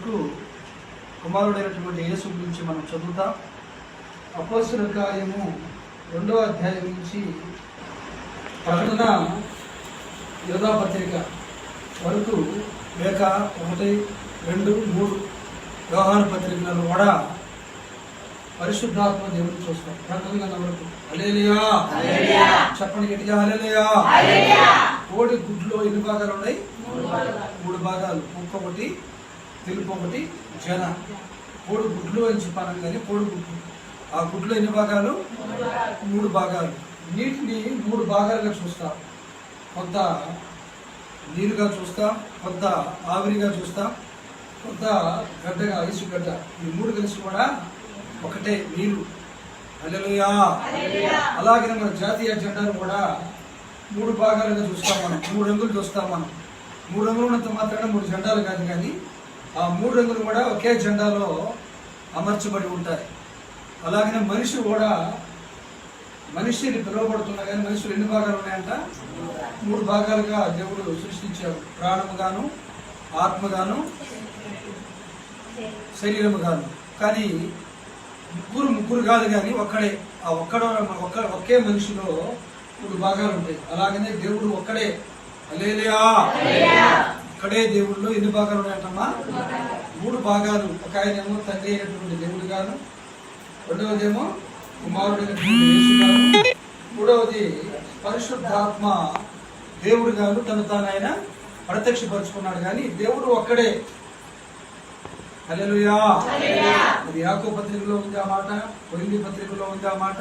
వరకు కుమారుడైనటువంటి యేసు గురించి మనం చదువుతాం. అపోస్తలుల కార్యము 2వ అధ్యాయం నుంచి ప్రకటన యోధా పత్రిక వరకు లేక 1, 2, 3 యోహాను పత్రికలను కూడా పరిశుద్ధాత్మ దేవుని చూస్తాం. ప్రకటన వరకు హల్లెలూయా చెప్పండి గట్టిగా హల్లెలూయా. కోడి గుడ్లో ఎన్ని భాగాలు ఉన్నాయి? 3 భాగాలు. ముక్క ఒకటి, తెలుపు ఒకటి, జన. కోడి గుడ్లు అని చెప్పాను కానీ కోడి గుడ్లు. ఆ గుడ్లో ఎన్ని భాగాలు? 3 భాగాలు. నీటిని 3 భాగాలుగా చూస్తాం. కొంత నీరుగా చూస్తాం, కొంత ఆవిరిగా చూస్తాం, కొంత గడ్డగా ఐసు గడ్డ. ఈ 3 కలిసి కూడా ఒకటే నీరు. హల్లెలూయా. అలాగే మన జాతీయ జెండాను కూడా 3 భాగాలుగా చూస్తాం మనం. 3 రంగులు చూస్తాం మనం. 3 రంగులు ఉన్నంత మాత్రాన 3 జెండాలు కాదు, కానీ ఆ 3 రంగులు కూడా ఒకే జెండాలో అమర్చబడి ఉంటాయి. అలాగనే మనిషి కూడా, మనిషిని పిలువబడుతున్నా కానీ మనుషులు ఎన్ని భాగాలు ఉన్నాయంట? 3 భాగాలుగా దేవుడు సృష్టించాడు. ప్రాణముగాను, ఆత్మగాను, శరీరముగాను. కానీ ముగ్గురు కాదు, కానీ ఒక్కడే. ఆ ఒకే మనిషిలో 3 భాగాలు ఉంటాయి. అలాగనే దేవుడు ఒక్కడే. హల్లెలూయా. ఒక్కడే దేవుడిలో ఎన్ని భాగాలు ఉన్నాయంటమ్మా? 3 భాగాలు. ఒక ఆయనేమో తండ్రి అయినటువంటి దేవుడు గాను, రెండవదేమో కుమారుడైనటువంటి యేసు గాను, మూడవది పరిశుద్ధాత్మ దేవుడు గాను తను ఆయన ప్రత్యక్షపరుచుకున్నాడు. కానీ దేవుడు ఒక్కడే. హల్లెలూయా. అది యాకోబు పత్రికలో ఉంది ఆ మాట, కొరింథీ పత్రికలో ఉంది ఆ మాట,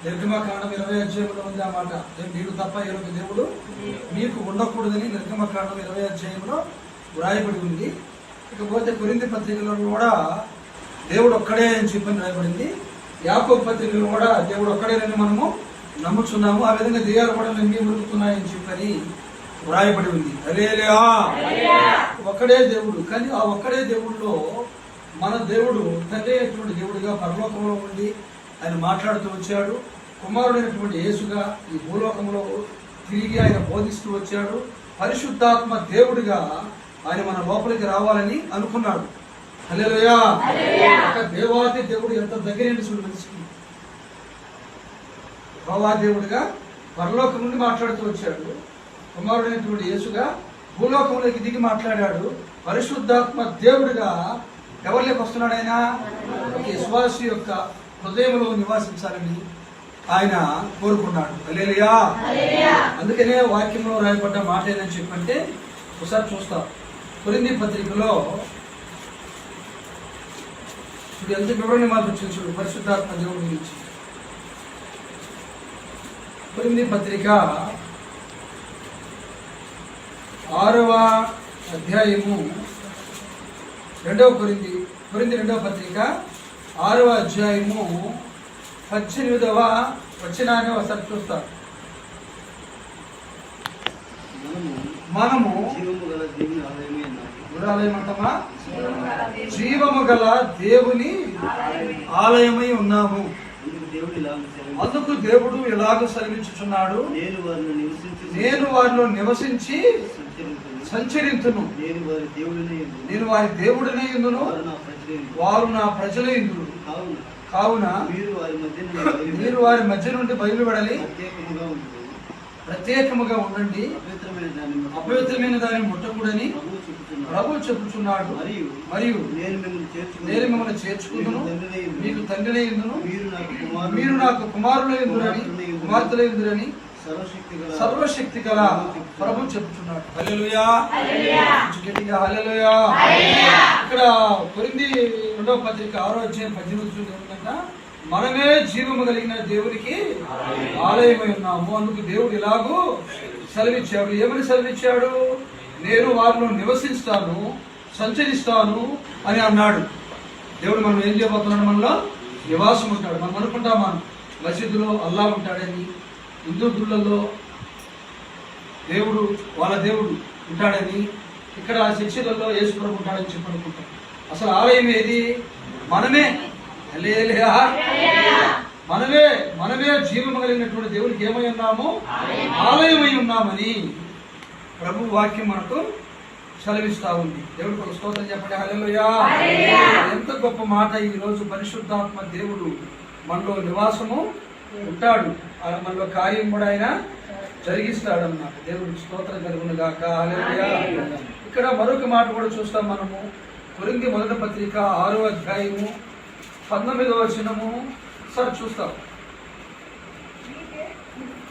నిర్గమకాండం 20వ అధ్యాయంలో ఉంది ఆ మాట. మీరు తప్ప ఏరొక దేవుడు మీకు ఉండకూడదని నిర్గమకాండం 20వ అధ్యాయంలో వ్రాయబడి ఉంది. ఇకపోతే కొరింథీ పత్రికలో కూడా దేవుడు ఒక్కడే అని చెప్పని రాయబడింది. యాకోబు పత్రికలో కూడా దేవుడు ఒక్కడేనని మనము నమ్ముచున్నాము. ఆ విధంగా దెయ్యాలు కూడా నమ్మి ఉరుకుతున్నాయని చెప్పని వ్రాయబడి ఉంది. హల్లెలూయా. ఒక్కడే దేవుడు. కానీ ఆ ఒక్కడే దేవుడిలో మన దేవుడు తండ్రి అయినటువంటి దేవుడిగా పరలోకంలో ఉండి ఆయన మాట్లాడుతూ వచ్చాడు. కుమారుడైనటువంటి యేసుగా ఈ భూలోకంలో తిరిగి ఆయన బోధిస్తూ వచ్చాడు. పరిశుద్ధాత్మ దేవుడిగా ఆయన మన లోపలికి రావాలని అనుకున్నాడు. హల్లెలూయా. ఒక దేవాది దేవుడు ఎంత దగ్గరైన చూడు మనిషికి. దేవాదేవుడిగా పరలోకం నుండి మాట్లాడుతూ వచ్చాడు. కుమారుడైనటువంటి యేసుగా భూలోకంలోకి దిగి మాట్లాడాడు. పరిశుద్ధాత్మ దేవుడిగా ఎవరిలోకి వస్తున్నాడు? ఆయన ఒక విశ్వాసి యొక్క హృదయంలో నివాసించాలని ఆయన కోరుకున్నాడు. హల్లెలూయా. అందుకనే వాక్యంలో రాయబడ్డ మాట ఏదని చెప్పంటే ఒకసారి చూస్తాం. కొరింథీ పత్రికలో చూడు ఎంత వివరణ మాట వచ్చింది చూడు పరిశుద్ధాత్మ దేవుడి గురించి. కొరింథీ పత్రిక 6వ అధ్యాయము 2వ కొరింథీ 2వ పత్రిక 6వ అధ్యాయము 18వ వచనాన్ని ఒకసారి చూస్తాం. మనము జీవము గల దేవుని ఆలయమై ఉన్నాము. అందుకు దేవుడు ఎలాగో సెలవించుచున్నాడు, నేను వారిలో నివసించి సంచరింతును, నేను వారి దేవుడినే యుందును, వారు నా ప్రజలే యుందురు. కావున మీరు వారి మధ్య నుండి బయలుపడాలి, ప్రత్యేకముగా ఉండండి, అపవిత్రమైన దానిని ముట్టకూడని ప్రభువు చెప్పుచున్నాడు. మరియు నేను మిమ్మల్ని చేర్చుకుందును, మీకు తండ్రినే యుందును, మీరు నాకు కుమారులే యుందురని కుమార్తెలే యుందురని సర్వశక్తి గల ప్రభు చెప్పుచున్నాడు. హల్లెలూయా. గట్టిగా హల్లెలూయా. ఇక్కడ కొరింథీ 2వ పత్రిక 6వ అధ్యాయం 18 ఏమిటంట? మనమే జీవము కలిగిన దేవునికి ఆలయమై ఉన్నాము. అందుకు దేవుడు ఇలాగూ సెలవిచ్చాడు. ఏమని సెలవిచ్చాడు? నేను వారిలో నివసిస్తాను, సంచరిస్తాను అని అన్నాడు. దేవుడు మనం ఏం చేయబోతున్నాడు? మనలో నివాసం ఉంటాడు. మనం అనుకుంటాం మనం మసీదులో అల్లా ఉంటాడని, హిందూ గుళ్ళల్లో దేవుడు వాళ్ళ దేవుడు ఉంటాడని, ఇక్కడ చర్చిలలో యేసు ప్రభు ఉంటాడని చెప్పి అనుకుంటాం. అసలు ఆలయం ఏది? మనమే. హల్లెలూయా. మనమే జీవము కలిగినటువంటి దేవుడికి ఏమై ఉన్నాము? ఆలయమై ఉన్నామని ప్రభు వాక్యం మనకు సెలవిస్తా ఉంది. దేవుడికి ఒక స్తోత్రం చెప్పండి. హల్లెలూయా. ఎంత గొప్ప మాట. ఈ రోజు పరిశుద్ధాత్మ దేవుడు మనలో నివాసము ఉంటాడు, మనలో కార్యం కూడా ఆయన జరిగిస్తాడు అన్నమాట. దేవుడికి స్తోత్రం కలుగును గాక. హల్లెలూయా. ఇక్కడ మరొక మాట కూడా చూస్తాం మనము. కొరింథీ మొదటి పత్రిక 6వ అధ్యాయము 19వ వచనము సార్ చూస్తాం.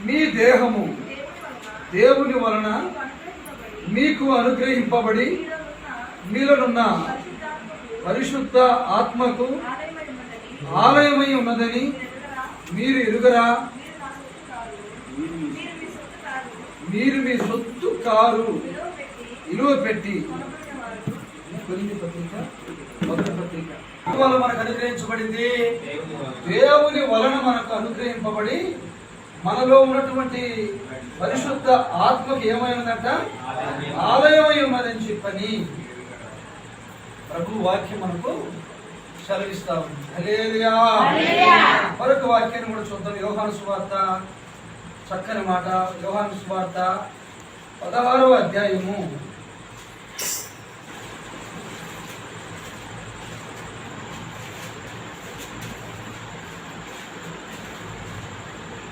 మీ దేహము దేవుని వలన మీకు అనుగ్రహింపబడి మీలోనున్న పరిశుద్ధ ఆత్మకు ఆలయమై ఉన్నదని మీరు ఎరుగరా? మీరు మీ సొత్తు కారు ఇలువ పెట్టి. కొరింథీ పత్రిక మొదటి పత్రిక వల్ల మనకు అనుగ్రహించబడింది. దేవుని వలన మనకు అనుగ్రహింపబడి మనలో ఉన్నటువంటి పరిశుద్ధ ఆత్మకి ఏమైనదంట? ఆలయమై ఉన్నదని చెప్పని ప్రభు వాక్యం మనకు సెలవిస్తా ఉంది. హల్లెలూయా. మరొక వాక్యాన్ని కూడా చూద్దాం. యోహాను సువార్త, చక్కని మాట. యోహాను సువార్త 16వ అధ్యాయము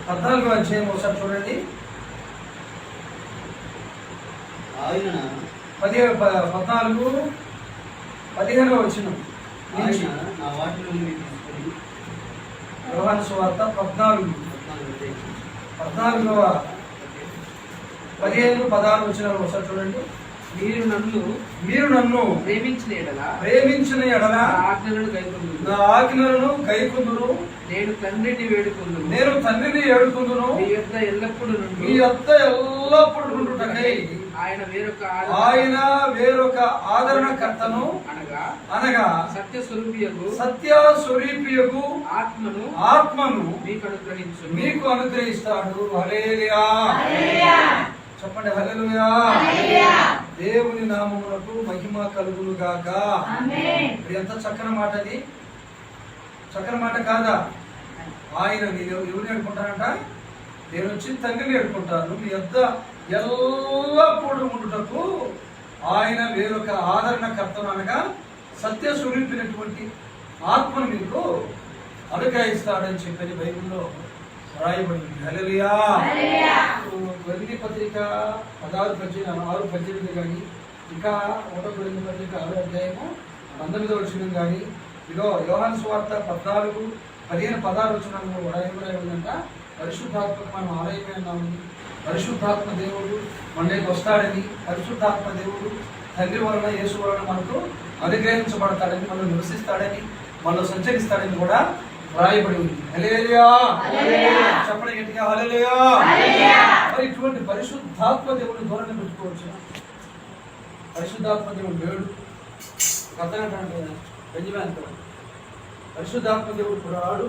14వ అధ్యాయం ఒకసారి చూడండి. 14-15వ వచనం. యోహాను సువార్త 14వ 15-16 వచనాలు ఒకసారి చూడండి. మీరు నన్ను ప్రేమించిన ఎడల నా ఆజ్ఞలను గైకొందురు. నేను తండ్రిని వేడుకొందును. మీ యొద్ద ఎల్లప్పుడు నుండుటకై ఆయన వేరొక ఆదరణకర్తను అనగా సత్య స్వరూపియగు ఆత్మను మీకు అనుగ్రహిస్తాడు. హల్లెలూయా. చెప్పండి. హల్లెలూయా. దేవుని నామమునకు మహిమ కలుగును గాక. ఎంత చక్కని మాట అది. చక్కని మాట కాదా? ఆయన నేను ఎవరిని అనుకుంటానంట? నేను వచ్చి తండ్రిని అనుకుంటాను. మీ యొద్ద ఎల్లప్పుడూ ఉండుటకు ఆయన వేరొక ఆదరణకర్తను అనగా సత్య స్వరూపినటువంటి ఆత్మను మీకు అనుగ్రహిస్తాడని చెప్పని బైబిల్లో రాయబడింది. హల్లెలూయా. కొరింథీ పత్రిక 16-18 కానీ ఇంకా 1 కొరింథీ పత్రిక 6వ అధ్యాయము 19వ వచనం కానీ ఇదో యోహాను సువార్త 14-15-16 వచనంలో రాయబడిందంట. పరిశుద్ధాత్మకు మనం ఆలయమే అన్నామని, పరిశుద్ధాత్మ దేవుడు మనకి వస్తాడని, పరిశుద్ధాత్మ దేవుడు తండ్రి వలన యేసు వలన మనకు అనుగ్రహించబడతాడని, మనల్ని నివసిస్తాడని, మనలో సంచరిస్తాడని కూడా రాయబడి ఉంది. హల్లెలూయా. చెప్పండి గట్టిగా. హల్లెలూయా. మరి ఇటువంటి పరిశుద్ధాత్మ దేవుడిని దూరంగా పెట్టుకోవచ్చు. పరిశుద్ధాత్మ దేవుడు లేడు. కథనంటే బెంజమిన్ పరిశుద్ధాత్మ దేవుడు ఇప్పుడు రాడు,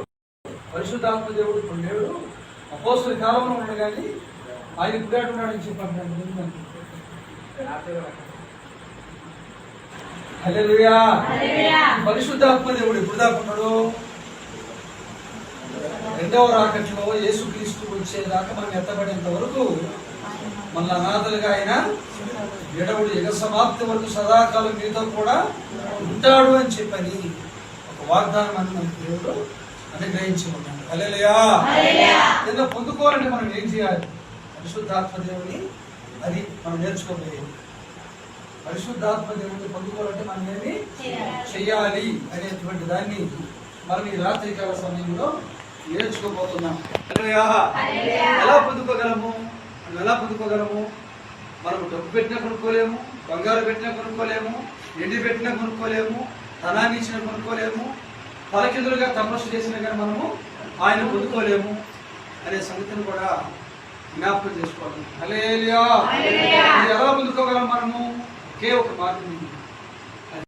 పరిశుద్ధాత్మ దేవుడు ఇప్పుడు లేడు. అపోస్తలుల కాలంలో ఉన్నాడు కానీ ఆయన ఇప్పుడు ఉన్నాడని చెప్పాడు. హల్లెలూయా. పరిశుద్ధాత్మ దేవుడు ఎప్పుడు దాకున్నాడు? రెండవ రాకట్లో యేసుక్రీస్తు వచ్చేదాకా మనం ఎత్తబడేంత వరకు మన అనాథలుగా ఆయన ఎడవుడు యుగ సమాప్తి వరకు సదాకాలం మీతో కూడా ఉంటాడు అని చెప్పని ఒక వాగ్దానం అని మనకు దేవుడు అనుగ్రహించి ఉన్నాడు. హల్లెలూయా. ఏదో పొందుకోవాలంటే మనం ఏం చేయాలి? పరిశుద్ధాత్మ దేవుని అది మనం నేర్చుకోలేదు. పరిశుద్ధాత్మ దేవుని పొందుకోవాలంటే మనం ఏమి చెయ్యాలి అనేటువంటి దాన్ని మనం ఈ రాత్రికాల సమయంలో నేర్చుకోబోతున్నాం. ఎలా పొందుకోగలము? మనం డబ్బు పెట్టినా కొనుక్కోలేము, బంగారు పెట్టినా కొనుక్కోలేము, ఎండి పెట్టినా కొనుక్కోలేము, ధనాన్ని ఇచ్చినా కొనుక్కోలేము, తలకిందులుగా తపస్సు చేసినా కానీ మనము ఆయన పొందుకోలేము అనే సంగతిని కూడా జ్ఞాపకం చేసుకోవాలి. హల్లెలూయా. ఎలా పొందుకోగలం? మనము ఒకే ఒక మార్గం ఉంది.